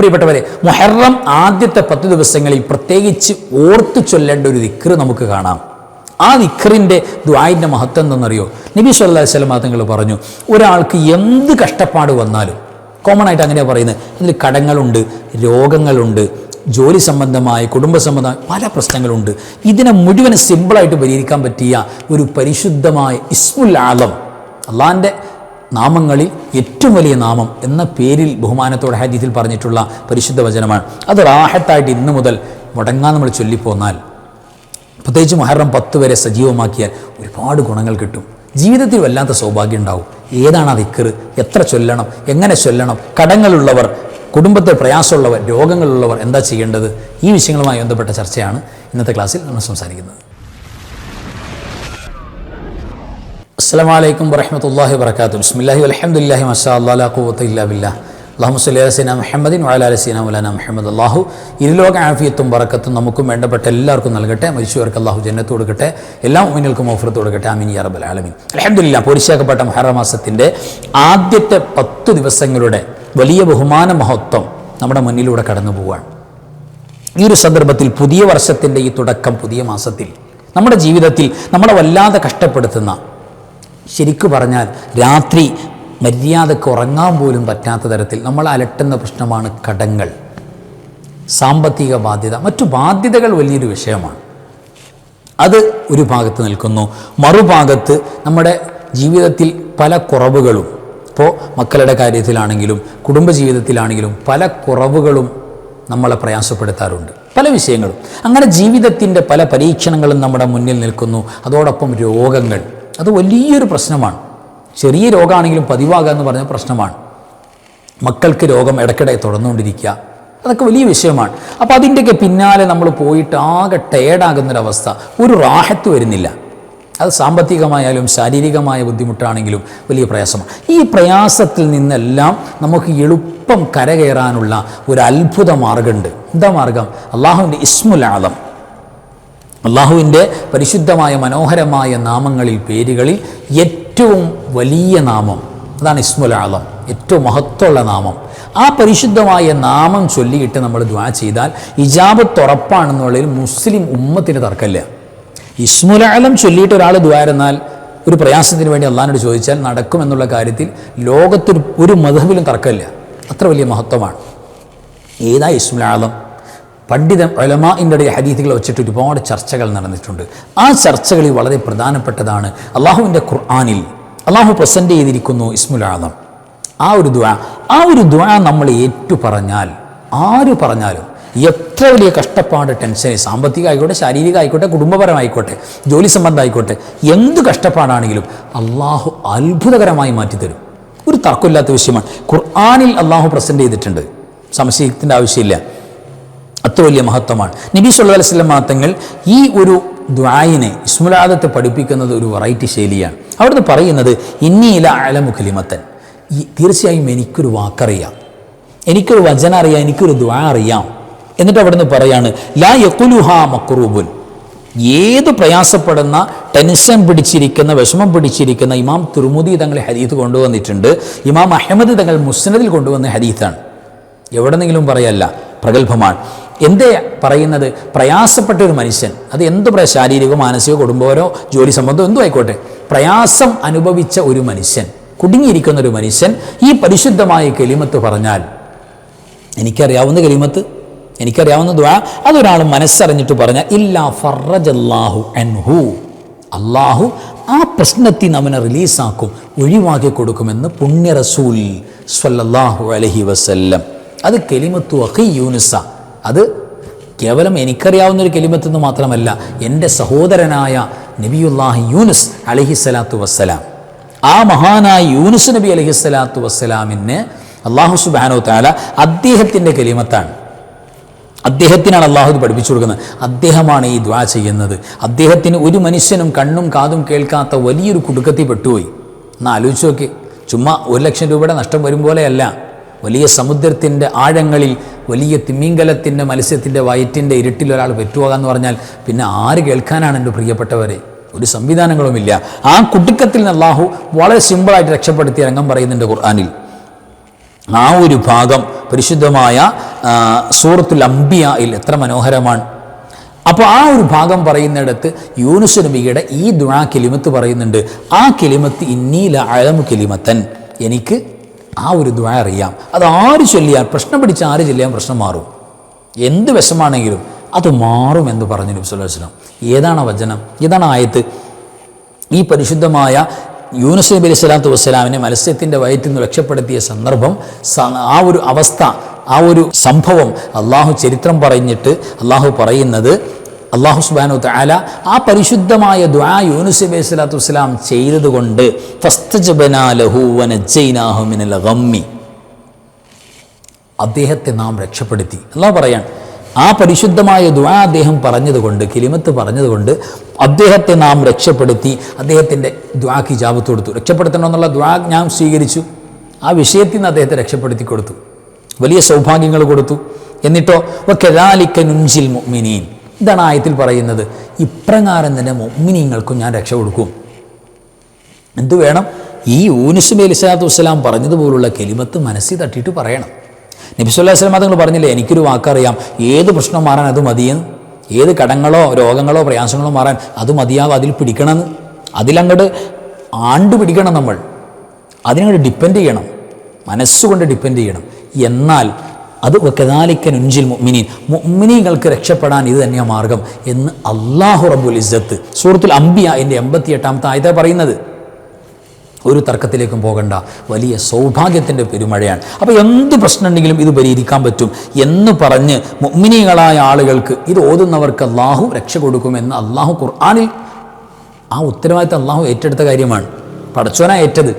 പ്രിയപ്പെട്ടവരെ, മുഹറം ആദ്യത്തെ 10 ദിവസങ്ങളിൽ പ്രത്യേകിച്ച് ഓർത്തു ചൊല്ലേണ്ട ഒരു ദിക്ർ നമുക്ക് കാണാം. ആ ദിക്റിൻ്റെ ദുആഇൻ്റെ മഹത്വം എന്തെന്നറിയോ? നബി സല്ലല്ലാഹു അലൈഹി വസല്ലം തങ്ങൾ പറഞ്ഞു, ഒരാൾക്ക് എന്ത് കഷ്ടപ്പാട് വന്നാലും, കോമൺ ആയിട്ട് അങ്ങനെയാണ് പറയുന്നത്, അതിൽ കടങ്ങളുണ്ട്, രോഗങ്ങളുണ്ട്, ജോലി സംബന്ധമായ കുടുംബ സംബന്ധമായ പല പ്രശ്നങ്ങളുണ്ട്, ഇതിനെ മുഴുവൻ സിമ്പിളായിട്ട് പരിഹരിക്കാൻ പറ്റിയ ഒരു പരിശുദ്ധമായ ഇസ്മുൽ ആലം, അള്ളാഹിൻ്റെ നാമങ്ങളിൽ ഏറ്റവും വലിയ നാമം എന്ന പേരിൽ ബഹുമാനത്തോടെ ഹദീസിൽ പറഞ്ഞിട്ടുള്ള പരിശുദ്ധ വചനമാണ്. അത് റാഹത്തായിട്ട് ഇന്ന് മുതൽ മുടങ്ങാൻ നമ്മൾ ചൊല്ലിപ്പോന്നാൽ, പ്രത്യേകിച്ച് മുഹറം 10 വരെ സജീവമാക്കിയാൽ ഒരുപാട് ഗുണങ്ങൾ കിട്ടും. ജീവിതത്തിൽ വല്ലാത്ത സൗഭാഗ്യം ഉണ്ടാവും. ഏതാണ് ആ ദിക്ർ, എത്ര ചൊല്ലണം, എങ്ങനെ ചൊല്ലണം, കടങ്ങളുള്ളവർ, കുടുംബത്തിൽ പ്രയാസമുള്ളവർ, രോഗങ്ങളുള്ളവർ എന്താ ചെയ്യേണ്ടത്, ഈ വിഷയങ്ങളുമായി ബന്ധപ്പെട്ട ചർച്ചയാണ് ഇന്നത്തെ ക്ലാസ്സിൽ നമ്മൾ സംസാരിക്കുന്നത്. അസ്സലാമു അലൈക്കും വറഹ്മത്തുള്ളാഹി വബറകാതുഹു. ബിസ്മില്ലാഹി വൽഹംദുലില്ലാഹി മാഷാ അല്ലാഹ് ലാ ഖുവത ഇല്ലാ ബില്ലാഹ്. അല്ലാഹുമ്മ സ്വല്ലി അലാ സയ്യിദിനാ മുഹമ്മദിൻ വഅലാ ആലി സയ്യിദിനാ മൗലാനാ മുഹമ്മദ്. അല്ലാഹു ഇരുലോക ആഫിയത്തും ബറക്കത്തും നമുക്കും വേണ്ടപ്പെട്ട എല്ലാവർക്കും നൽകട്ടെ. മരിച്ചവർക്ക് അല്ലാഹു ജന്നത്ത് കൊടുക്കട്ടെ. എല്ലാ മുഅ്മിനുകൾക്കും മഗ്ഫിറത്ത് കൊടുക്കട്ടെ. ആമീൻ യാ റബ്ബൽ ആലമീൻ. അൽഹംദുലില്ലാഹ്, പൂർത്തിയാക്കപ്പെട്ട മുഹറം മാസത്തിൻ്റെ ആദ്യത്തെ 10 ദിവസങ്ങളുടെ വലിയ ബഹുമാന മഹത്വം നമ്മുടെ മുന്നിലൂടെ കടന്നു പോവുകയാണ്. ഈ ഒരു സന്ദർഭത്തിൽ പുതിയ വർഷത്തിൻ്റെ ഈ തുടക്കം, പുതിയ മാസത്തിൽ നമ്മുടെ ജീവിതത്തിൽ നമ്മളെ വല്ലാതെ കഷ്ടപ്പെടുത്തുന്ന, ശരിക്കു പറഞ്ഞാൽ രാത്രി മര്യാദക്ക് ഉറങ്ങാൻ പോലും പറ്റാത്ത തരത്തിൽ നമ്മൾ അലട്ടുന്ന പ്രശ്നമാണ് കടങ്ങൾ, സാമ്പത്തിക ബാധ്യത, മറ്റു ബാധ്യതകൾ വലിയൊരു വിഷയമാണ്. അത് ഒരു ഭാഗത്ത് നിൽക്കുന്നു. മറുഭാഗത്ത് നമ്മുടെ ജീവിതത്തിൽ പല കുറവുകളും, ഇപ്പോൾ മക്കളുടെ കാര്യത്തിലാണെങ്കിലും കുടുംബജീവിതത്തിലാണെങ്കിലും പല കുറവുകളും നമ്മളെ പ്രയാസപ്പെടുത്താറുണ്ട്, പല വിഷയങ്ങളും. അങ്ങനെ ജീവിതത്തിൻ്റെ പല പരീക്ഷണങ്ങളും നമ്മുടെ മുന്നിൽ നിൽക്കുന്നു. അതോടൊപ്പം രോഗങ്ങൾ, അത് വലിയൊരു പ്രശ്നമാണ്. ചെറിയ രോഗമാണെങ്കിലും പതിവാകുക എന്ന് പറഞ്ഞ പ്രശ്നമാണ്. മക്കൾക്ക് രോഗം ഇടയ്ക്കിടെ തുടർന്നുകൊണ്ടിരിക്കുക, അതൊക്കെ വലിയ വിഷയമാണ്. അപ്പോൾ അതിൻ്റെയൊക്കെ പിന്നാലെ നമ്മൾ പോയിട്ട് ആകെ ടയേർഡാകുന്നൊരവസ്ഥ, ഒരു റാഹത്ത് വരുന്നില്ല. അത് സാമ്പത്തികമായാലും ശാരീരികമായ ബുദ്ധിമുട്ടാണെങ്കിലും വലിയ പ്രയാസമാണ്. ഈ പ്രയാസത്തിൽ നിന്നെല്ലാം നമുക്ക് എളുപ്പം കരകയറാനുള്ള ഒരു അത്ഭുത മാർഗമുണ്ട്. എന്താ മാർഗം? അള്ളാഹുവിൻ്റെ ഇസ്മുൽ ആലം, അള്ളാഹുവിൻ്റെ പരിശുദ്ധമായ മനോഹരമായ നാമങ്ങളിൽ, പേരുകളിൽ ഏറ്റവും വലിയ നാമം അതാണ് ഇസ്മുൽ ആലം, ഏറ്റവും മഹത്വമുള്ള നാമം. ആ പരിശുദ്ധമായ നാമം ചൊല്ലിയിട്ട് നമ്മൾ ദുആ ചെയ്താൽ ഇജാബത്ത് ഉറപ്പാണെന്നുള്ളതിൽ മുസ്ലിം ഉമ്മത്തിന് തർക്കമില്ല. ഇസ്മുൽ ആലം ചൊല്ലിയിട്ട് ഒരാൾ ദുആ ഇരുന്നാൽ, ഒരു പ്രയാസത്തിന് വേണ്ടി അള്ളാഹിനോട് ചോദിച്ചാൽ നടക്കുമെന്നുള്ള കാര്യത്തിൽ ലോകത്തൊരു ഒരു മദ്ഹബിലും തർക്കമില്ല. അത്ര വലിയ മഹത്വമാണ്. ഏതാ ഇസ്മുൽ ആലം? പണ്ഡിത ഉലമാഇൻ്റെ ഹദീസുകൾ വെച്ചിട്ട് ഒരുപാട് ചർച്ചകൾ നടന്നിട്ടുണ്ട്. ആ ചർച്ചകളിൽ വളരെ പ്രധാനപ്പെട്ടതാണ് അള്ളാഹുവിൻ്റെ ഖുർആനിൽ അള്ളാഹു പ്രസൻറ്റ് ചെയ്തിരിക്കുന്നു ഇസ്മുൽ ആലം. ആ ഒരു ദുആ നമ്മൾ ഏറ്റു പറഞ്ഞാൽ, ആര് പറഞ്ഞാലും, എത്ര വലിയ കഷ്ടപ്പാട്, ടെൻഷൻ, സാമ്പത്തിക ആയിക്കോട്ടെ, ശാരീരിക ആയിക്കോട്ടെ, കുടുംബപരമായിക്കോട്ടെ, ജോലി സംബന്ധം ആയിക്കോട്ടെ, എന്ത് കഷ്ടപ്പാടാണെങ്കിലും അള്ളാഹു അത്ഭുതകരമായി മാറ്റിത്തരും. ഒരു തർക്കമില്ലാത്ത വിഷയമാണ്. ഖുർആനിൽ അള്ളാഹു പ്രസൻറ്റ് ചെയ്തിട്ടുണ്ട്, സംശയത്തിൻ്റെ ആവശ്യമില്ല. അത്ര വലിയ മഹത്വമാണ്. നബി സല്ലല്ലാഹു അലൈഹി വസല്ലം തങ്ങൾ ഈ ഒരു ദുആയിനെ, ഇസ്മുൽ ആലത്തെ പഠിപ്പിക്കുന്നത് ഒരു വെറൈറ്റി ശൈലിയാണ്. അവിടുന്ന് പറയുന്നത് ഇന്നി ല അഅലമു കലിമത്തൻ, തീർച്ചയായും എനിക്കൊരു വാക്കറിയാം, എനിക്കൊരു വചനം അറിയാം, എനിക്കൊരു ദുആ അറിയാം. എന്നിട്ട് അവിടുന്ന് പറയാണ് ലാ യഖുലുഹാ മക്റൂബുൻ, ഏത് പ്രയാസപ്പെടുന്ന, ടെൻഷൻ പിടിച്ചിരിക്കുന്ന, വിഷമം പിടിച്ചിരിക്കുന്ന, ഇമാം തുർമുദി തങ്ങൾ ഹദീസ് കൊണ്ടുവന്നിട്ടുണ്ട്, ഇമാം അഹ്മദ് തങ്ങൾ മുസ്നദിൽ കൊണ്ടുവന്ന ഹദീസാണ്. എവിടെന്നെങ്കിലും പറയല്ല, പ്രഗത്ഭമാണ്. എന്തേ പറയുന്നത്? പ്രയാസപ്പെട്ട ഒരു മനുഷ്യൻ, അത് എന്ത് ശാരീരികമോ മാനസികമോ കുടുംബപരമോ ജോലി സംബന്ധമോ എന്തോ ആയിക്കോട്ടെ, പ്രയാസം അനുഭവിച്ച ഒരു മനുഷ്യൻ, കുടുങ്ങിയിരിക്കുന്ന ഒരു മനുഷ്യൻ ഈ പരിശുദ്ധമായ കലിമത്ത് പറഞ്ഞാൽ, എനിക്കറിയാവുന്ന കലിമത്ത്, എനിക്കറിയാവുന്ന ദുആ, അതൊരാൾ മനസ്സറിഞ്ഞിട്ട് പറഞ്ഞാൽ ഇല്ലാ ഫറജല്ലാഹു അൻഹു, അള്ളാഹു ആ പ്രശ്നത്തിൽ അവനെ റിലീസാക്കും, ഒഴിവാക്കി കൊടുക്കുമെന്ന് പുണ്യ റസൂൽ സ്വല്ലല്ലാഹു അലൈഹി വസല്ലം. അത് കലിമത്തു അഖി യൂനുസ, അത് കേവലം എനിക്കറിയാവുന്നൊരു കലിമത്തെന്ന് മാത്രമല്ല, എൻ്റെ സഹോദരനായ നബിയുല്ലാഹി യൂനുസ് അലൈഹിസ്സലാത്തു വസ്സലാം, ആ മഹാനായ യൂനുസ് നബി അലൈഹിസ്സലാത്തു വസ്സലാമിന് അള്ളാഹു സുബ്ഹാനഹു തആല അദ്ദേഹത്തിൻ്റെ കലിമത്താണ്, അദ്ദേഹത്തിനാണ് അള്ളാഹു ഇത് പഠിപ്പിച്ചു കൊടുക്കുന്നത്. അദ്ദേഹമാണ് ഈ ദുആ ചെയ്യുന്നത്. അദ്ദേഹത്തിന് ഒരു മനുഷ്യനും കണ്ണും കാതും കേൾക്കാത്ത വലിയൊരു കുടുക്കത്തിൽ പെട്ടുപോയി. എന്നാൽ ആലോചിച്ച് നോക്കി, ചുമ്മാ 1 ലക്ഷം രൂപയുടെ നഷ്ടം വരും പോലെയല്ല, വലിയ സമുദ്രത്തിൻ്റെ ആഴങ്ങളിൽ വലിയ തിമിംഗലത്തിൻ്റെ മത്സ്യത്തിൻ്റെ വയറ്റിൻ്റെ ഇരുട്ടിൽ ഒരാൾ പെറ്റുപോകാന്ന് പറഞ്ഞാൽ പിന്നെ ആര് കേൾക്കാനാണ് എൻ്റെ പ്രിയപ്പെട്ടവരെ? ഒരു സംവിധാനങ്ങളുമില്ല. ആ കുടുക്കത്തിൽ നിന്ന് അള്ളാഹു വളരെ സിമ്പിളായിട്ട് രക്ഷപ്പെടുത്തിയ രംഗം പറയുന്നുണ്ട് ഖുർആനിൽ. ആ ഒരു ഭാഗം പരിശുദ്ധമായ സൂറത്തുൽ അംബിയയിൽ എത്ര മനോഹരമാണ്. അപ്പോൾ ആ ഒരു ഭാഗം പറയുന്നിടത്ത് യൂനുസ് നബിയുടെ ഈ ദുആ കലിമത്ത് പറയുന്നുണ്ട്. ആ കലിമത്ത് ഇന്നി ലഅലമു കലിമത്തൻ, എനിക്ക് ആ ഒരു ദുആ അറിയാം. അത് ആര് ചൊല്ലിയാൽ, പ്രശ്നം പിടിച്ച് ആര് ചൊല്ലിയാൽ പ്രശ്നം മാറും, എന്ത് വിഷമാണെങ്കിലും അത് മാറുമെന്ന് പറഞ്ഞു നബി സല്ലല്ലാഹു അലൈഹി വസല്ലം. ഏതാണ് വചനം, ഏതാണ് ആയത്ത്? ഈ പരിശുദ്ധമായ യൂനുസ് നബി അലൈഹി സ്വലാത്തു വസ്സലാമിനെ മത്സ്യത്തിൻ്റെ വയറ്റിൽ നിന്ന് രക്ഷപ്പെടുത്തിയ സന്ദർഭം, ആ ഒരു അവസ്ഥ, ആ ഒരു സംഭവം അള്ളാഹു ചരിത്രം പറഞ്ഞിട്ട് അള്ളാഹു പറയുന്നത്, അള്ളാഹു സുബ്ഹാനഹു വ തആല ആ പരിശുദ്ധമായ ദുആ യൂനുസ് നബി അലൈഹി സ്വലാത്തു വസ്സലാം ചെയ്തതുകൊണ്ട് ഫസ്തജബ്നാ ലഹു വനജ്ജയ്നാഹു മിനൽ ഗമ്മി, അദ്ദേഹത്തെ നാം രക്ഷപ്പെടുത്തി. അള്ളാഹു പറയാൻ, ആ പരിശുദ്ധമായ ദുആ അദ്ദേഹം പറഞ്ഞതുകൊണ്ട്, കലിമത്ത് പറഞ്ഞതുകൊണ്ട് അദ്ദേഹത്തെ നാം രക്ഷപ്പെടുത്തി. അദ്ദേഹത്തിൻ്റെ ദുആക്ക് ഇജാബത്ത് കൊടുത്തു. രക്ഷപ്പെടുത്തണമെന്നുള്ള ദുആ ഞാൻ സ്വീകരിച്ചു. ആ വിഷയത്തിൽ നിന്ന് അദ്ദേഹത്തെ രക്ഷപ്പെടുത്തി കൊടുത്തു, വലിയ സൗഭാഗ്യങ്ങൾ കൊടുത്തു. എന്നിട്ടോ വകദാലിക നുൻജിൽ മുഅ്മിനീൻ, ഇതാണ് ആയത്തിൽ പറയുന്നത്. ഇപ്രകാരം തന്നെ മുഅ്മിനീങ്ങൾക്കും ഞാൻ രക്ഷ കൊടുക്കും. എന്തു വേണം? ഈ യൂനുസ് നബി അലൈഹി സ്വലാത്തു വസ്സലാം പറഞ്ഞതുപോലുള്ള കലിമത്ത് മനസ്സിൽ തട്ടിയിട്ട് പറയണം. നബി സല്ലല്ലാഹു അലൈഹി വസല്ലം തങ്ങൾ പറഞ്ഞില്ലേ, എനിക്കൊരു വാക്കറിയാം, ഏത് പ്രശ്നം മാറാൻ അത് മതിയെന്ന്, ഏത് കടങ്ങളോ രോഗങ്ങളോ പ്രയാസങ്ങളോ മാറാൻ അത് മതിയാവും, അതിൽ പിടിക്കണമെന്ന്, അതിലങ്ങോട്ട് ആണ്ട് പിടിക്കണം, നമ്മൾ അതിനങ്ങോട്ട് ഡിപ്പെൻഡ് ചെയ്യണം, മനസ്സുകൊണ്ട് ഡിപ്പെൻഡ് ചെയ്യണം. എന്നാൽ അത് വകദാലിക നുൻജിൽ മുഅ്മിനീൻ, മുഅ്മിനീങ്ങൾക്ക് രക്ഷപ്പെടാൻ ഇത് തന്നെയാണ് മാർഗം എന്ന് അല്ലാഹു റബ്ബുൽ ഇസ്സത്ത് സൂറത്തുൽ അംബിയയുടെ 88-ാമത്തെ ആയത്താണ് പറയുന്നത്. ഒരു തർക്കത്തിലേക്കും പോകണ്ട, വലിയ സൗഭാഗ്യത്തിൻ്റെ പെരുമഴയാണ്. അപ്പോൾ എന്ത് പ്രശ്നമുണ്ടെങ്കിലും ഇത് പരിഹരിക്കാൻ പറ്റും എന്ന് പറഞ്ഞ് മുഅ്മിനീങ്ങളായ ആളുകൾക്ക്, ഇത് ഓതുന്നവർക്ക് അള്ളാഹു രക്ഷ കൊടുക്കുമെന്ന് അള്ളാഹു ഖുർആനിൽ ആ ഉത്തരവാദിത്തം അള്ളാഹു ഏറ്റെടുത്ത കാര്യമാണ്. പടച്ചോനാ ഏറ്റത്,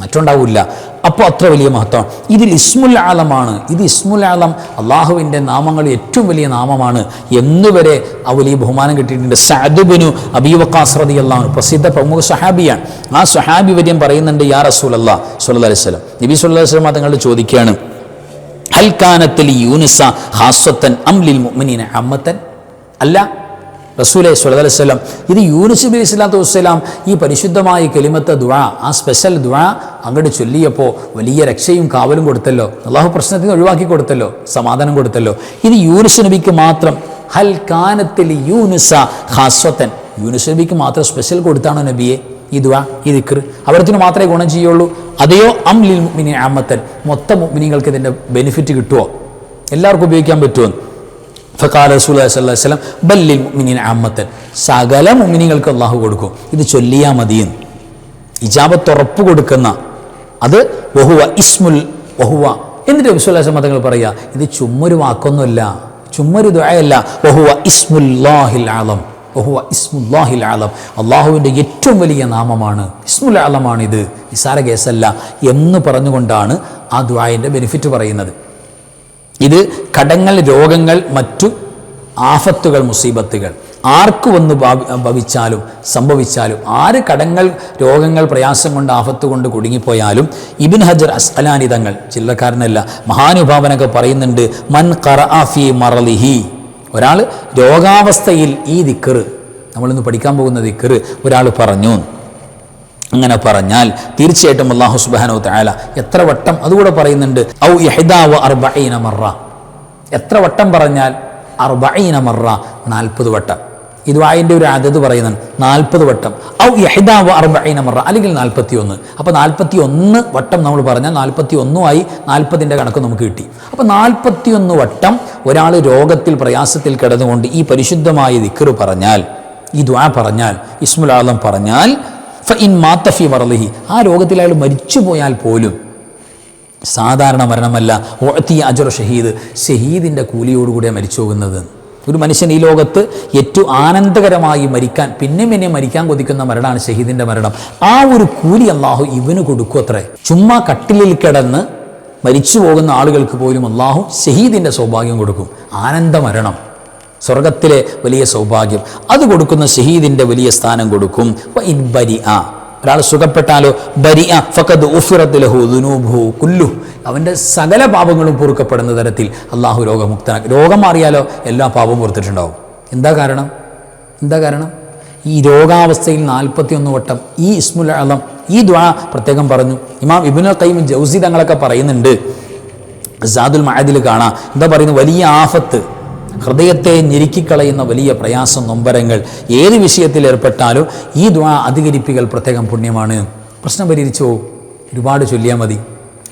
മറ്റുണ്ടാവില്ല. അപ്പോൾ അത്ര വലിയ മഹത്വമാണ്. ഇതിൽ ഇസ്മുൽ ആലമാണ്. ഇത് ഇസ്മുൽ ആലം അള്ളാഹുവിൻ്റെ നാമങ്ങൾ ഏറ്റവും വലിയ നാമമാണ് എന്നുവരെ ആ വലിയ ബഹുമാനം കിട്ടിയിട്ടുണ്ട്. സഅദ് ബിനു അബീ വഖാസ് റളിയല്ലാഹു അൻഹു പ്രസിദ്ധ പ്രമുഖ സഹാബിയാണ്. ആ സഹാബി വര്യം പറയുന്നുണ്ട്, യാ റസൂലല്ലാഹ് സ്വല്ലല്ലാഹു അലൈഹി വസല്ലം, നബി സ്വല്ലല്ലാഹു അലൈഹി വസല്ലം തങ്ങൾ ചോദിക്കുകയാണ്, ഹൽ കാനത്ത് ലി യൂനുസ ഖാസ്സത്തൻ അം ലിൽ മുഅ്മിനീന അമ്മത്തൻ? അല്ല റസൂലേ സ്വല്ലല്ലാഹു അലൈഹി വസല്ലം, ഇത് യൂനുസ് നബി സ്വല്ലല്ലാഹു അലൈഹി വസല്ലം ഈ പരിശുദ്ധമായ കലിമത്ത് ദുആ, ആ സ്പെഷ്യൽ ദുആ അങ്ങോട്ട് ചൊല്ലിയപ്പോൾ വലിയ രക്ഷയും കാവലും കൊടുത്തല്ലോ, അള്ളാഹു പ്രശ്നത്തിന് ഒഴിവാക്കി കൊടുത്തല്ലോ, സമാധാനം കൊടുത്തല്ലോ. ഇത് യൂനുസ് നബിക്ക് മാത്രം, ഹൽ കാനത്തിൽ യൂനുസ ഖാസ്വത്തൻ, യൂനുസ് നബിക്ക് മാത്രം സ്പെഷ്യൽ കൊടുത്താണോ നബിയെ ഈ ദുആ, ഈ ദിക്ർ? അവർത്തിന് മാത്രമേ ഗുണം ചെയ്യുള്ളൂ? അതെയോ അം ലിൽ മുഅ്മിനീന അമ്മത്തൻ, മൊത്തം മുഅ്മിനീങ്ങൾക്ക് ഇതിൻ്റെ ബെനിഫിറ്റ് കിട്ടുമോ, എല്ലാവർക്കും ഉപയോഗിക്കാൻ പറ്റുമോ? ഫഖാല റസൂലുള്ളാഹി സ്വല്ലല്ലാഹു അലൈഹി വസല്ലം ബൽ ലിൽ മുഅ്മിനീന അമ്മത്തൻ, സകല മുഅ്മിനീങ്ങൾക്ക് അള്ളാഹു കൊടുക്കും, ഇത് ചൊല്ലിയാൽ മതിയെന്ന് ഇജാബത്ത് ഉറപ്പ് കൊടുക്കുന്ന അത്. വഹുവ ഇസ്മുൽ വഹുവ, എന്നിട്ട് നബി സ്വല്ലല്ലാഹു അലൈഹി വസല്ലം തങ്ങൾ പറയുക, ഇത് ചുമ്മൊരു വാക്കൊന്നുമല്ല, ചുമ്മൊരു ദുആയല്ല. വഹുവ ഇസ്മുല്ലാഹിൽ ആലം, വഹുവ ഇസ്മുല്ലാഹിൽ ആലം, അള്ളാഹുവിൻ്റെ ഏറ്റവും വലിയ നാമമാണ്, ഇസ്മുൽ ആലമാണിത്, നിസാര കേസല്ല എന്ന് പറഞ്ഞുകൊണ്ടാണ് ആ ദുആയിൻ്റെ ബെനിഫിറ്റ് പറയുന്നത്. ഇത് കടങ്ങൾ, രോഗങ്ങൾ, മറ്റു ആഫത്തുകൾ, മുസീബത്തുകൾ ആർക്ക് വന്ന് ഭവിച്ചാലും സംഭവിച്ചാലും, ആര് കടങ്ങൾ, രോഗങ്ങൾ, പ്രയാസം കൊണ്ട്, ആഫത്ത് കൊണ്ട് കുടുങ്ങിപ്പോയാലും, ഇബ്നു ഹജർ അസ്ഖലാനി തങ്ങൾ, ചില്ലക്കാരനല്ല, മഹാനുഭാവനൊക്കെ പറയുന്നുണ്ട്, മൻ ഖറഅ ഫീ മറളിഹി, ഒരാൾ രോഗാവസ്ഥയിൽ ഈ ദിക്ർ, നമ്മളിന്ന് പഠിക്കാൻ പോകുന്ന ദിക്ർ ഒരാൾ പറഞ്ഞു, അങ്ങനെ പറഞ്ഞാൽ തീർച്ചയായിട്ടും അല്ലാഹു സുബ്ഹാനഹു വ തആല എത്ര വട്ടം, അതുകൂടെ പറയുന്നുണ്ട്, ഔ ഇഹ്ദാ വ അർബഈന മറ, എത്ര വട്ടം പറഞ്ഞാൽ 40 മറ, 40 വട്ടം. ഇത് ആയതിൻ്റെ ഒരു അതത് പറയുന്നത് 40 വട്ടം. ഔ ഇഹ്ദാ വ അർബഈന മറ, അല്ലെങ്കിൽ 41. അപ്പോൾ 41 വട്ടം നമ്മൾ പറഞ്ഞാൽ 41 ആയി, 40ൻ്റെ കണക്ക് നമുക്ക് കിട്ടി. അപ്പോൾ 41 വട്ടം ഒരാൾ രോഗത്തിൽ, പ്രയാസത്തിൽ കിടന്നുകൊണ്ട് ഈ പരിശുദ്ധമായ ദിക്ർ പറഞ്ഞാൽ, ഈ ദുആ പറഞ്ഞാൽ, ഇസ്മുൽ ആലം പറഞ്ഞാൽ, ഫഇൻ മാത ഫീ മറളിഹി, ആ രോഗത്തിൽ അയാൾ മരിച്ചു പോയാൽ പോലും സാധാരണ മരണമല്ല, ഉഅ്തിയ അജ്റ ഷഹീദ്, ഷഹീദിൻ്റെ കൂലിയോടുകൂടിയാണ് മരിച്ചു പോകുന്നത്. ഒരു മനുഷ്യൻ ഈ ലോകത്ത് ഏറ്റവും ആനന്ദകരമായി മരിക്കാൻ, പിന്നെ മരിക്കാൻ കൊതിക്കുന്ന മരണമാണ് ഷഹീദിൻ്റെ മരണം. ആ ഒരു കൂലി അള്ളാഹു ഇവന് കൊടുക്കും അത്രേ. ചുമ്മാ കട്ടിലിൽ കിടന്ന് മരിച്ചു പോകുന്ന ആളുകൾക്ക് പോലും അള്ളാഹു ഷഹീദിൻ്റെ സൗഭാഗ്യം കൊടുക്കും, ആനന്ദ മരണം, സ്വർഗത്തിലെ വലിയ സൗഭാഗ്യം, അത് കൊടുക്കുന്ന ഷഹീദിൻ്റെ വലിയ സ്ഥാനം കൊടുക്കും. വഇൻ ബരിഅ, ഒരാൾ സുഖപ്പെട്ടാലോ, ബരിഅ ഫഖദ് ഉഫിറത് ലഹു ദുനൂബുഹു കുല്ലു, അവൻ്റെ സകല പാപങ്ങളും പൊറുക്കപ്പെടുന്ന തരത്തിൽ അള്ളാഹു രോഗമുക്തനാക്കി. രോഗം മാറിയാലോ എല്ലാ പാപവും പൊറുത്തിട്ടുണ്ടാവും. എന്താ കാരണം? ഈ രോഗാവസ്ഥയിൽ 41 വട്ടം ഈ ഇസ്മുൽ ആലം, ഈ ദുആ പ്രത്യേകം പറഞ്ഞു. ഇമാം ഇബ്നുൽ ഖയ്യിം ജൗസി തങ്ങളൊക്കെ പറയുന്നുണ്ട്, സാദുൽ മഅദിൽ കാണാം. എന്താ പറയുന്നത്? വലിയ ആഫത്ത്, ഹൃദയത്തെ ഞെരുക്കിക്കളയുന്ന വലിയ പ്രയാസം, നൊമ്പരങ്ങൾ, ഏത് വിഷയത്തിൽ ഏർപ്പെട്ടാലും ഈ ദുആ അധികരിപ്പിക്കൽ പ്രത്യേകം പുണ്യമാണ്. പ്രശ്നം പരിഹരിച്ചോ? ഒരുപാട് ചൊല്ലിയാൽ മതി.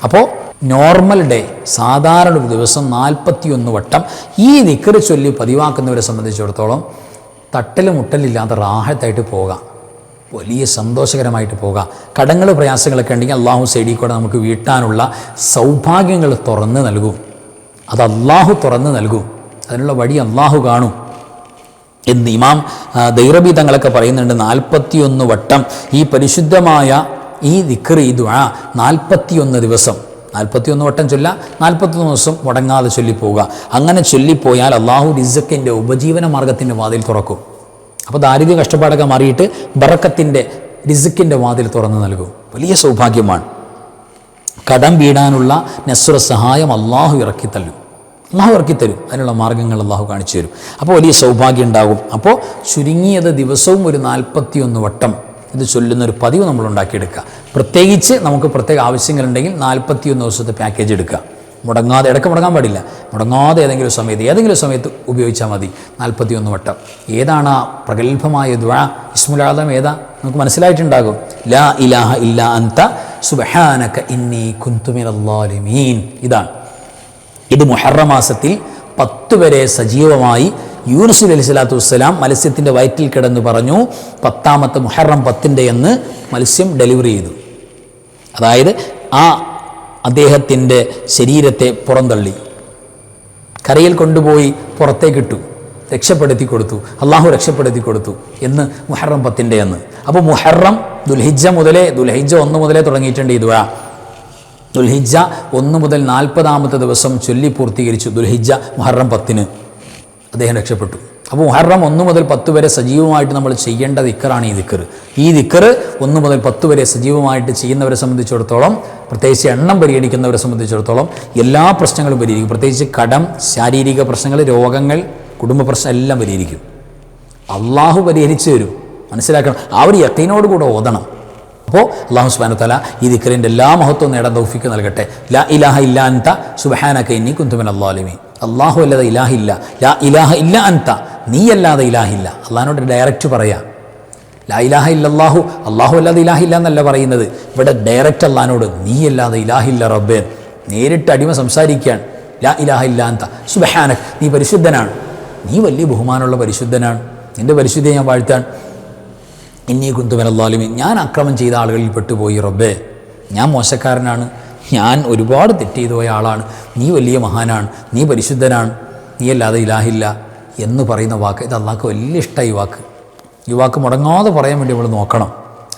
അപ്പോൾ നോർമൽ ഡേ, സാധാരണ ഒരു ദിവസം 41 വട്ടം ഈ ദിക്ർ ചൊല്ലി പതിവാക്കുന്നവരെ സംബന്ധിച്ചിടത്തോളം തട്ടലും മുട്ടലില്ലാതെ റാഹത്തായിട്ട് പോകാം, വലിയ സന്തോഷകരമായിട്ട് പോകാം. കടങ്ങൾ പ്രയാസങ്ങളൊക്കെ ഉണ്ടെങ്കിൽ അള്ളാഹു സൈഡിൽ കൂടെ നമുക്ക് വീട്ടാനുള്ള സൗഭാഗ്യങ്ങൾ തുറന്ന് നൽകും. അത് അള്ളാഹു തുറന്ന് നൽകും. അതിനുള്ള വഴി അള്ളാഹു കാണും എന്ന് ഇമാം ദൈറബി തങ്ങളൊക്കെ പറയുന്നുണ്ട്. 41 വട്ടം ഈ പരിശുദ്ധമായ ഈ ദിക്ർ, ഈ ദുആ 41 ദിവസം, 41 വട്ടം ചൊല്ല, 41 ദിവസം മുടങ്ങാതെ ചൊല്ലിപ്പോവുക. അങ്ങനെ ചൊല്ലിപ്പോയാൽ അള്ളാഹു റിസ്ക്കിൻ്റെ, ഉപജീവന മാർഗത്തിൻ്റെ വാതിൽ തുറക്കും. അപ്പോൾ ദാരിദ്ര്യ കഷ്ടപ്പാടൊക്കെ മാറിയിട്ട് ബറക്കത്തിൻ്റെ, റിസ്ക്കിൻ്റെ വാതിൽ തുറന്നു നൽകും. വലിയ സൗഭാഗ്യമാണ്. കടം വീടാനുള്ള നസ്ര സഹായം അള്ളാഹു ഇറക്കിത്തല്ലും, അള്ളാഹു ഇറക്കിത്തരും. അതിനുള്ള മാർഗ്ഗങ്ങൾ അള്ളാഹു കാണിച്ചു തരും. അപ്പോൾ വലിയ സൗഭാഗ്യം ഉണ്ടാകും. അപ്പോൾ ചുരുങ്ങിയത് ദിവസവും ഒരു 41 വട്ടം ഇത് ചൊല്ലുന്നൊരു പതിവ് നമ്മൾ ഉണ്ടാക്കിയെടുക്കുക. പ്രത്യേകിച്ച് നമുക്ക് പ്രത്യേക ആവശ്യങ്ങളുണ്ടെങ്കിൽ 41 ദിവസത്തെ പാക്കേജ് എടുക്കുക. മുടങ്ങാതെ, ഇടയ്ക്ക് മുടങ്ങാൻ പാടില്ല, മുടങ്ങാതെ ഏതെങ്കിലും സമയത്ത് ഉപയോഗിച്ചാൽ മതി. 41 വട്ടം. ഏതാണ് ആ പ്രഗത്ഭമായ ദുആ? ഇസ്മുൽ ആദം ഏതാ? നമുക്ക് മനസ്സിലായിട്ടുണ്ടാകും. ലാ ഇലാഹ ഇല്ലാ അൻത സുബ്ഹാനക ഇന്നി കുന്തു മിനൽ ളാലിമീൻ. ഇതാണ്. ഇത് മുഹറം മാസത്തിൽ 10 വരെ സജീവമായി യൂനുസ് അലൈഹി സ്വലാത്തു വസ്സലാം മത്സ്യത്തിൻ്റെ വയറ്റിൽ കിടന്ന് പറഞ്ഞു. 10ാമത്തെ മുഹറം 10 എന്ന് മത്സ്യം ഡെലിവറി ചെയ്തു. അതായത് ആ അദ്ദേഹത്തിൻ്റെ ശരീരത്തെ പുറന്തള്ളി കരയിൽ കൊണ്ടുപോയി പുറത്തേക്കിട്ടു, രക്ഷപ്പെടുത്തി കൊടുത്തു, അള്ളാഹു രക്ഷപ്പെടുത്തി കൊടുത്തു എന്ന് മുഹറം 10 എന്ന്. അപ്പോൾ മുഹറം ദുൽഹിജ്ജ 1 മുതലേ തുടങ്ങിയിട്ടുണ്ട് ഈ ദുആ. ദുൽഹിജ്ജ 1 മുതൽ 40ാമത്തെ ദിവസം ചൊല്ലി പൂർത്തീകരിച്ചു. ദുൽഹിജ്ജ മുഹറം 10 അദ്ദേഹം രക്ഷപ്പെട്ടു. അപ്പോൾ മുഹറം 1 മുതൽ 10 വരെ സജീവമായിട്ട് നമ്മൾ ചെയ്യേണ്ട ദിക്റാണ് ഈ ദിക്ർ. ഈ ദിക്ർ 1 മുതൽ 10 വരെ സജീവമായിട്ട് ചെയ്യുന്നവരെ സംബന്ധിച്ചിടത്തോളം, പ്രത്യേകിച്ച് എണ്ണം പരിഗണിക്കുന്നവരെ സംബന്ധിച്ചിടത്തോളം എല്ലാ പ്രശ്നങ്ങളും പരിഹരിക്കും. പ്രത്യേകിച്ച് കടം, ശാരീരിക പ്രശ്നങ്ങൾ, രോഗങ്ങൾ, കുടുംബ പ്രശ്നം എല്ലാം പരിഹരിക്കും. അള്ളാഹു പരിഹരിച്ചു തരും. മനസ്സിലാക്കണം. ആ ഒരു യഖീനോട് കൂടെ ഓതണം. അപ്പോൾ അല്ലാഹു സുബ്ഹാനഹു വ തആല ഈ ദിക്റിൻ്റെ എല്ലാ മഹത്വവും നേടാൻ തൗഫീഖ് നൽകട്ടെ. ലാ ഇലാഹ ഇല്ലാ അൻത സുബ്ഹാനക ഇന്നി കുന്തു മിനൽ ളാലിമീൻ. അള്ളാഹു അല്ലാതെ ഇലാഹില്ല. ലാ ഇലാഹ ഇല്ല അൻത, നീ അല്ലാതെ ഇലാഹില്ല. അള്ളാഹിനോട് ഡയറക്റ്റ് പറയാം. ലാ ഇലാഹ ഇല്ലല്ലാഹു, അള്ളാഹു അല്ലാതെ ഇലാഹില്ല എന്നല്ല പറയുന്നത്. ഇവിടെ ഡയറക്റ്റ് അള്ളാഹിനോട് നീ അല്ലാതെ ഇലാഹില്ല റബ്ബേ, നേരിട്ട് അടിമ സംസാരിക്കുകയാണ്. ലാ ഇലാഹ ഇല്ല അൻത സുബ്ഹാനക, നീ പരിശുദ്ധനാണ്, നീ വലിയ ബഹുമാനമുള്ള പരിശുദ്ധനാണ്, നിൻ്റെ പരിശുദ്ധിയെ ഞാൻ വാഴ്ത്താൻ. ഇന്നി കുന്തു മിനൽ ളാലിമീൻ, ഞാൻ അക്രമം ചെയ്ത ആളുകളിൽ പെട്ടുപോയി റബ്ബേ, ഞാൻ മോശക്കാരനാണ്, ഞാൻ ഒരുപാട് തെറ്റ് ചെയ്തു പോയ ആളാണ്, നീ വലിയ മഹാനാണ്, നീ പരിശുദ്ധനാണ്, നീ അല്ലാതെ ഇലാഹില്ല എന്ന് പറയുന്ന വാക്ക്, ഇത് അള്ളാഹ്ക്ക് വലിയ ഇഷ്ടമായി. ഈ വാക്ക് മുടങ്ങാതെ പറയാൻ വേണ്ടി നമ്മൾ നോക്കണം.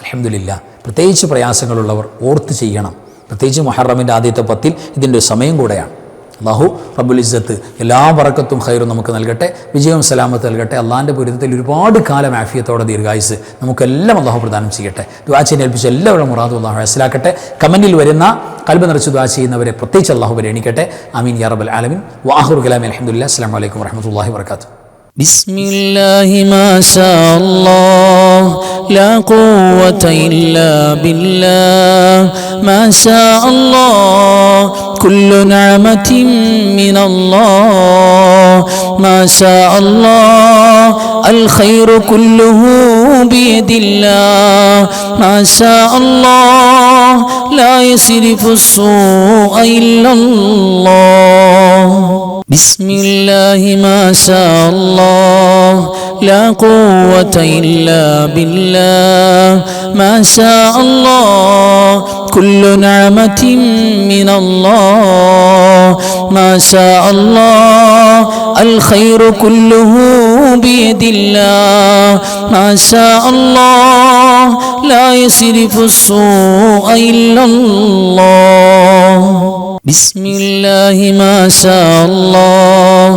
അൽഹംദുലില്ലാ. പ്രത്യേകിച്ച് പ്രയാസങ്ങളുള്ളവർ ഓർത്ത് ചെയ്യണം. പ്രത്യേകിച്ച് മുഹറമിൻ്റെ ആദ്യത്തെ 10 ഇതിൻ്റെ സമയം കൂടെയാണ്. അല്ലാഹു റബ്ബുൽ ഇസ്സത്ത് എല്ലാ ബറക്കത്തും ഖൈറും നമുക്ക് നൽകട്ടെ, വിജയവും സലാമത്ത് നൽകട്ടെ. അള്ളാഹിൻ്റെ പൊരുത്തത്തിൽ ഒരുപാട് കാലം ആഫിയത്തോടെ ദീർഘായുസ് നമുക്കെല്ലാം അള്ളാഹു പ്രദാനം ചെയ്യട്ടെ. ദുആ ചെയ്യാൻ ഏൽപ്പിച്ച എല്ലാവരും മുറാദും അള്ളാഹു മനസ്സിലാക്കട്ടെ. കമൻറ്റിൽ വരുന്ന കൽബ് നിറച്ച് ദുആ ചെയ്യുന്നവരെ പ്രത്യേകിച്ച് അള്ളാഹു പരിഗണിക്കട്ടെ. ആമീൻ യാ റബ്ബൽ ആലമീൻ. വആഖിറു കലാമി അൽഹംദുലില്ലാഹി. അസ്സലാമു അലൈക്കും വറഹ്മത്തുള്ളാഹി വബറകാതുഹു. ബിസ്മില്ലാഹി മാ ശാ അല്ലാഹ് ലാ ഖുവത ഇല്ലാ ബില്ലാഹ് മാ ശാ അല്ലാഹ് കുല്ലു നിഅമതിൻ മിനല്ലാഹ് മാ ശാ അല്ലാഹ് അൽ ഖൈറു കുല്ലുഹു ബിയദില്ലാഹ് മാ ശാ അല്ലാഹ് ലാ യസ്രിഫു السوء إلا الله بسم الله ما شاء الله لا قوة إلا بالله ما شاء الله كل نعمة من الله ما شاء الله الخير كله بيد الله ما شاء الله لا يصرف السوء إلا الله بسم الله ما شاء الله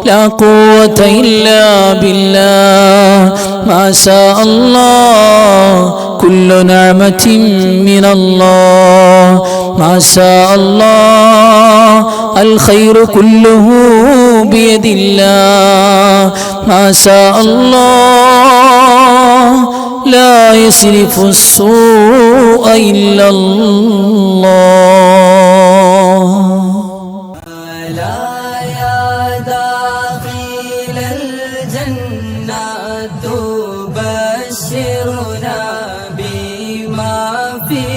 لا قوة إلا بالله ما شاء الله كل نعمة من الله ما شاء الله الخير كله بيد الله ما شاء الله لا يصرف السوء إلا الله في